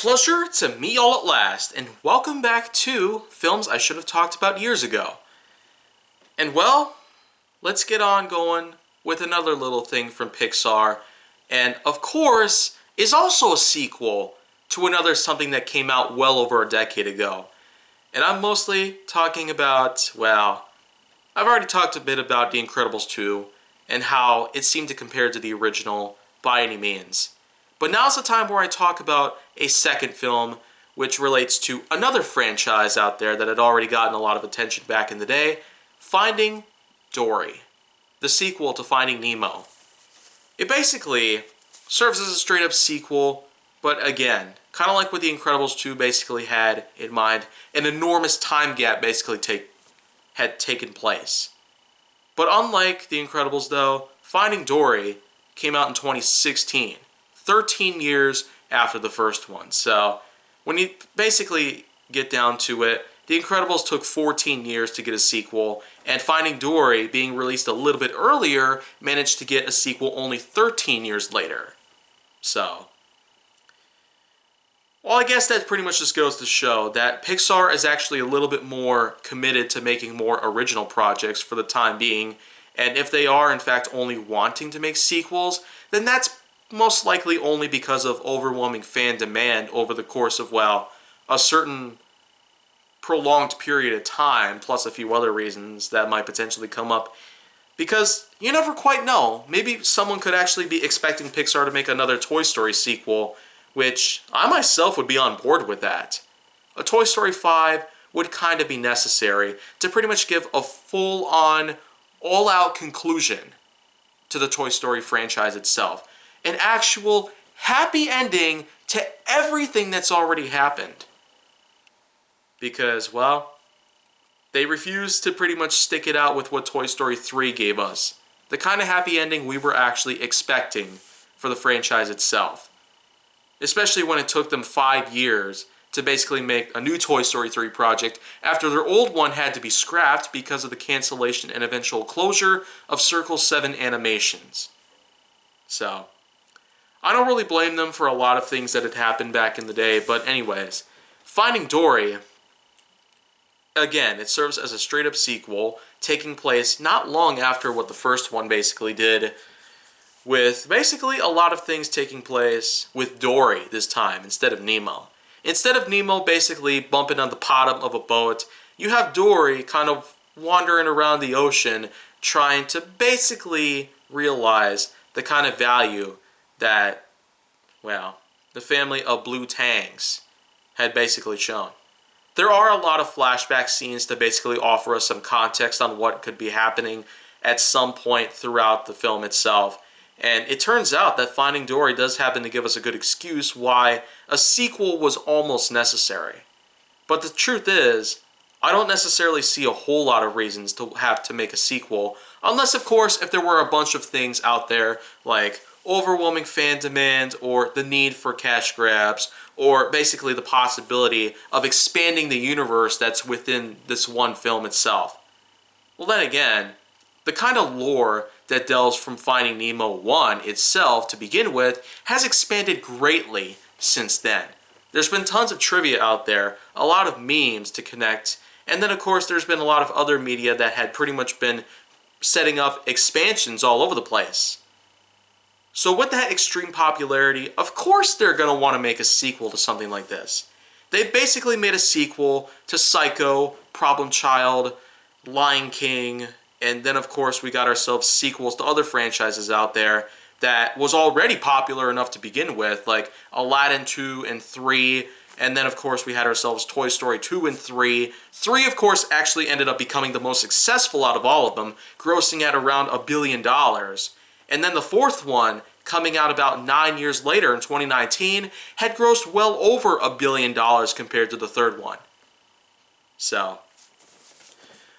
Pleasure to meet y'all at last, and welcome back to films I should have talked about years ago. And well, let's get on going with another little thing from Pixar, and of course, is also a sequel to another something that came out well over a decade ago. And I'm mostly talking about, well, I've already talked a bit about The Incredibles 2 and how it seemed to compare to the original by any means. But now's the time where I talk about a second film which relates to another franchise out there that had already gotten a lot of attention back in the day, Finding Dory, the sequel to Finding Nemo. It basically serves as a straight up sequel, but again, kind of like what The Incredibles 2 basically had in mind, an enormous time gap basically had taken place. But unlike The Incredibles though, Finding Dory came out in 2016. 13 years after the first one. So when you basically get down to it, The Incredibles took 14 years to get a sequel, and Finding Dory, being released a little bit earlier, managed to get a sequel only 13 years later. So, well, I guess that pretty much just goes to show that Pixar is actually a little bit more committed to making more original projects for the time being, and if they are in fact only wanting to make sequels, then that's most likely only because of overwhelming fan demand over the course of, well, a certain prolonged period of time, plus a few other reasons that might potentially come up. Because you never quite know. Maybe someone could actually be expecting Pixar to make another Toy Story sequel, which I myself would be on board with that. A Toy Story 5 would kind of be necessary to pretty much give a full-on, all-out conclusion to the Toy Story franchise itself. An actual happy ending to everything that's already happened. Because, well, they refused to pretty much stick it out with what Toy Story 3 gave us. The kind of happy ending we were actually expecting for the franchise itself. Especially when it took them 5 years to basically make a new Toy Story 3 project after their old one had to be scrapped because of the cancellation and eventual closure of Circle 7 Animations. So, I don't really blame them for a lot of things that had happened back in the day, but anyways, Finding Dory, again, it serves as a straight-up sequel, taking place not long after what the first one basically did, with basically a lot of things taking place with Dory this time instead of Nemo. Instead of Nemo basically bumping on the bottom of a boat, you have Dory kind of wandering around the ocean trying to basically realize the kind of value that, well, the family of Blue Tangs had basically shown. There are a lot of flashback scenes to basically offer us some context on what could be happening at some point throughout the film itself. And it turns out that Finding Dory does happen to give us a good excuse why a sequel was almost necessary. But the truth is, I don't necessarily see a whole lot of reasons to have to make a sequel, unless of course if there were a bunch of things out there like overwhelming fan demand or the need for cash grabs or basically the possibility of expanding the universe that's within this one film itself. Well then again, the kind of lore that delves from Finding Nemo 1 itself to begin with has expanded greatly since then. There's been tons of trivia out there, a lot of memes to connect, and then of course there's been a lot of other media that had pretty much been setting up expansions all over the place. So with that extreme popularity, of course they're going to want to make a sequel to something like this. They basically made a sequel to Psycho, Problem Child, Lion King, and then of course we got ourselves sequels to other franchises out there that was already popular enough to begin with, like Aladdin 2 and 3, and then of course we had ourselves Toy Story 2 and 3. 3 of course actually ended up becoming the most successful out of all of them, grossing at around $1 billion. And then the fourth one, coming out about 9 years later in 2019, had grossed well over $1 billion compared to the third one. So,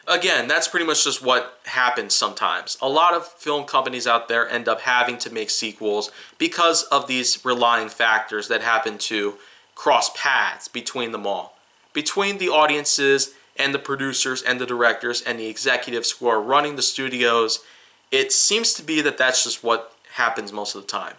again, that's pretty much just what happens sometimes. A lot of film companies out there end up having to make sequels because of these relying factors that happen to cross paths between them all. Between the audiences and the producers and the directors and the executives who are running the studios, it seems to be that that's just what happens most of the time.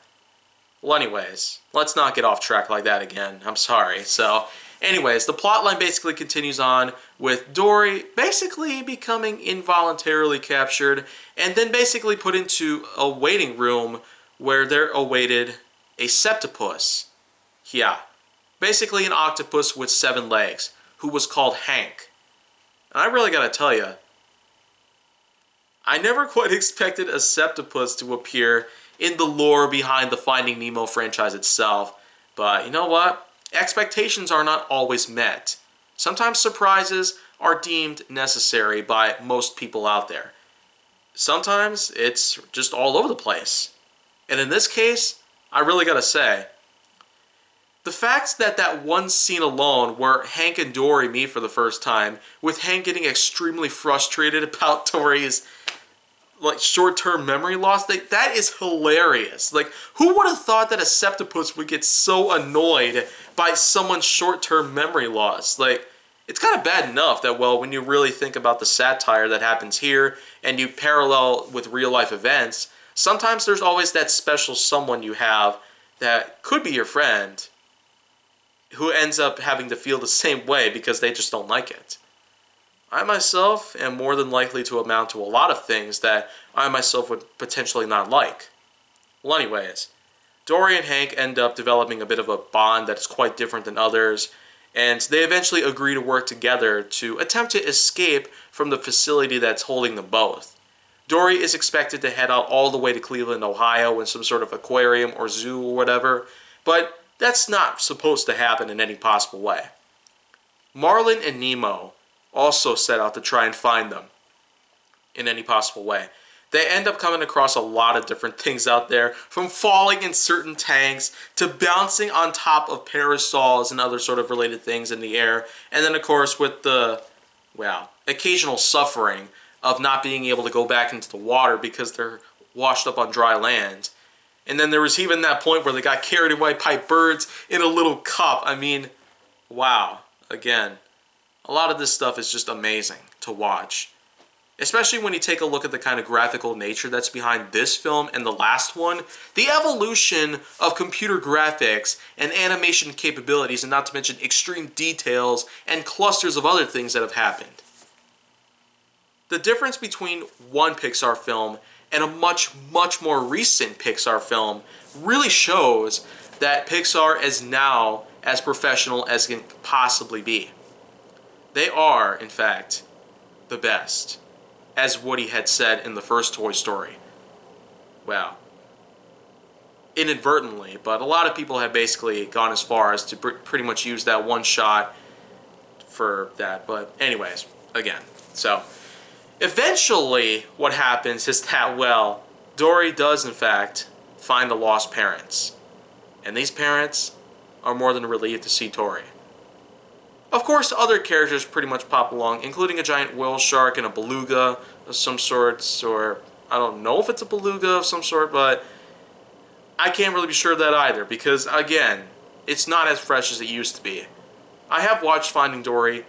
Well, anyways, let's not get off track like that again. I'm sorry. So, anyways, the plotline basically continues on with Dory basically becoming involuntarily captured and then basically put into a waiting room where there awaited a septopus. Yeah, basically an octopus with 7 legs who was called Hank. And I really gotta tell you, I never quite expected a septopus to appear in the lore behind the Finding Nemo franchise itself. But you know what? Expectations are not always met. Sometimes surprises are deemed necessary by most people out there. Sometimes it's just all over the place. And in this case, I really gotta say, the fact that that one scene alone where Hank and Dory meet for the first time, with Hank getting extremely frustrated about Dory's short-term memory loss, that is hilarious. Like, who would have thought that a septopus would get so annoyed by someone's short-term memory loss? Like, it's kind of bad enough that, well, when you really think about the satire that happens here and you parallel with real-life events, sometimes there's always that special someone you have that could be your friend who ends up having to feel the same way because they just don't like it. I myself am more than likely to amount to a lot of things that I myself would potentially not like. Well, anyways, Dory and Hank end up developing a bit of a bond that is quite different than others, and they eventually agree to work together to attempt to escape from the facility that's holding them both. Dory is expected to head out all the way to Cleveland, Ohio in some sort of aquarium or zoo or whatever, but that's not supposed to happen in any possible way. Marlin and Nemo also set out to try and find them in any possible way. They end up coming across a lot of different things out there, from falling in certain tanks to bouncing on top of parasols and other sort of related things in the air. And then, of course, with the, well, occasional suffering of not being able to go back into the water because they're washed up on dry land. And then there was even that point where they got carried away by birds in a little cup. I mean, wow. Again, a lot of this stuff is just amazing to watch. Especially when you take a look at the kind of graphical nature that's behind this film and the last one. The evolution of computer graphics and animation capabilities, and not to mention extreme details and clusters of other things that have happened. The difference between one Pixar film and a much, much more recent Pixar film really shows that Pixar is now as professional as it can possibly be. They are, in fact, the best, as Woody had said in the first Toy Story. Well, inadvertently, but a lot of people have basically gone as far as to pretty much use that one shot for that. But anyways, again, so eventually what happens is that, well, Dory does, in fact, find the lost parents. And these parents are more than relieved to see Dory. Of course, other characters pretty much pop along, including a giant whale shark and a beluga of some sort, or I don't know if it's a beluga of some sort, but I can't really be sure of that either, because, again, it's not as fresh as it used to be. I have watched Finding Dory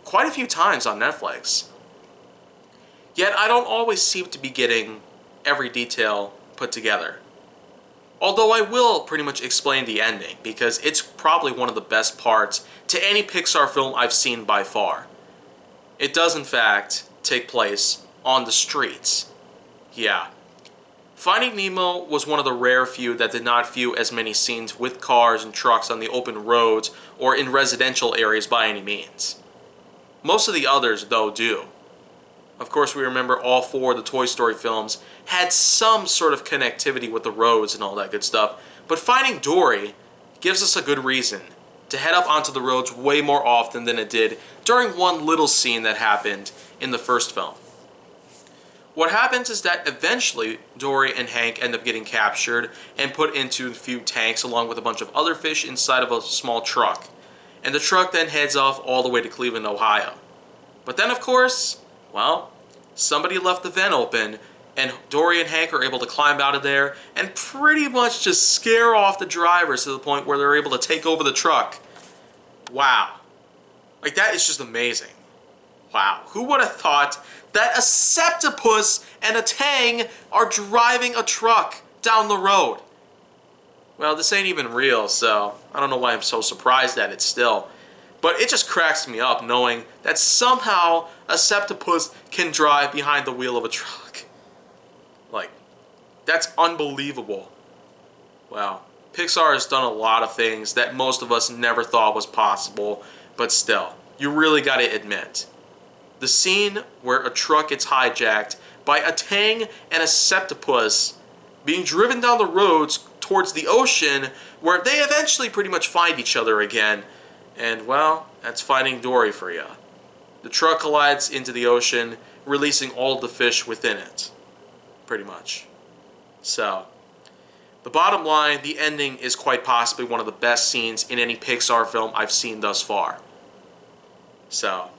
quite a few times on Netflix, yet I don't always seem to be getting every detail put together. Although I will pretty much explain the ending, because it's probably one of the best parts to any Pixar film I've seen by far. It does, in fact, take place on the streets. Yeah. Finding Nemo was one of the rare few that did not view as many scenes with cars and trucks on the open roads or in residential areas by any means. Most of the others, though, do. Of course, we remember all 4 of the Toy Story films had some sort of connectivity with the roads and all that good stuff, but Finding Dory gives us a good reason to head up onto the roads way more often than it did during one little scene that happened in the first film. What happens is that eventually Dory and Hank end up getting captured and put into a few tanks along with a bunch of other fish inside of a small truck. And the truck then heads off all the way to Cleveland, Ohio. But then, of course, well, somebody left the vent open, and Dory and Hank are able to climb out of there and pretty much just scare off the drivers to the point where they're able to take over the truck. Wow. Like, that is just amazing. Wow. Who would have thought that a septopus and a tang are driving a truck down the road? well, this ain't even real, so I don't know why I'm so surprised at it still. But it just cracks me up knowing that somehow a septopus can drive behind the wheel of a truck. Like, that's unbelievable. Wow. Pixar has done a lot of things that most of us never thought was possible, but still, you really gotta admit. The scene where a truck gets hijacked by a tang and a septopus being driven down the roads towards the ocean, where they eventually pretty much find each other again. And, well, that's Finding Dory for you. The truck collides into the ocean, releasing all the fish within it. Pretty much. So, the bottom line, the ending is quite possibly one of the best scenes in any Pixar film I've seen thus far. So,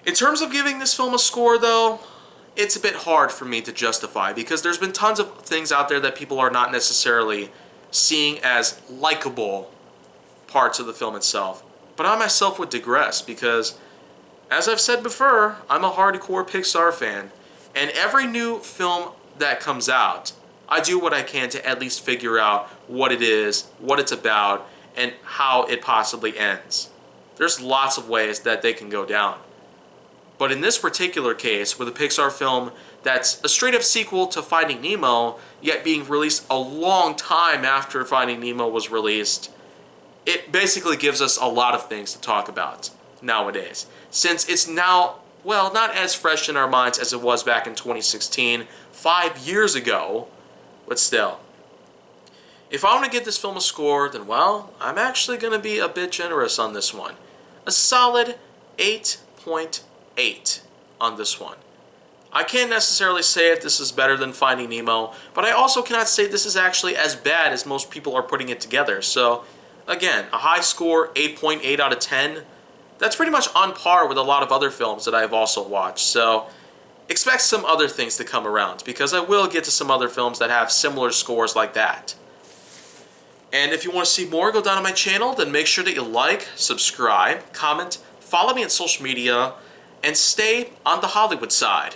in terms of giving this film a score, though, it's a bit hard for me to justify because there's been tons of things out there that people are not necessarily seeing as likable parts of the film itself. But I myself would digress because, as I've said before, I'm a hardcore Pixar fan, and every new film that comes out, I do what I can to at least figure out what it is, what it's about, and how it possibly ends. There's lots of ways that they can go down. But in this particular case, with a Pixar film that's a straight-up sequel to Finding Nemo, yet being released a long time after Finding Nemo was released, it basically gives us a lot of things to talk about nowadays. Since it's now, well, not as fresh in our minds as it was back in 2016, 5 years ago, but still. If I want to give this film a score, then, well, I'm actually going to be a bit generous on this one. A solid 8.8 on this one. I can't necessarily say if this is better than Finding Nemo, but I also cannot say this is actually as bad as most people are putting it together. So, again, a high score, 8.8 out of 10. That's pretty much on par with a lot of other films that I've also watched. So, expect some other things to come around, because I will get to some other films that have similar scores like that. And if you want to see more, go down to my channel, then make sure that you like, subscribe, comment, follow me on social media, and stay on the Hollywood side.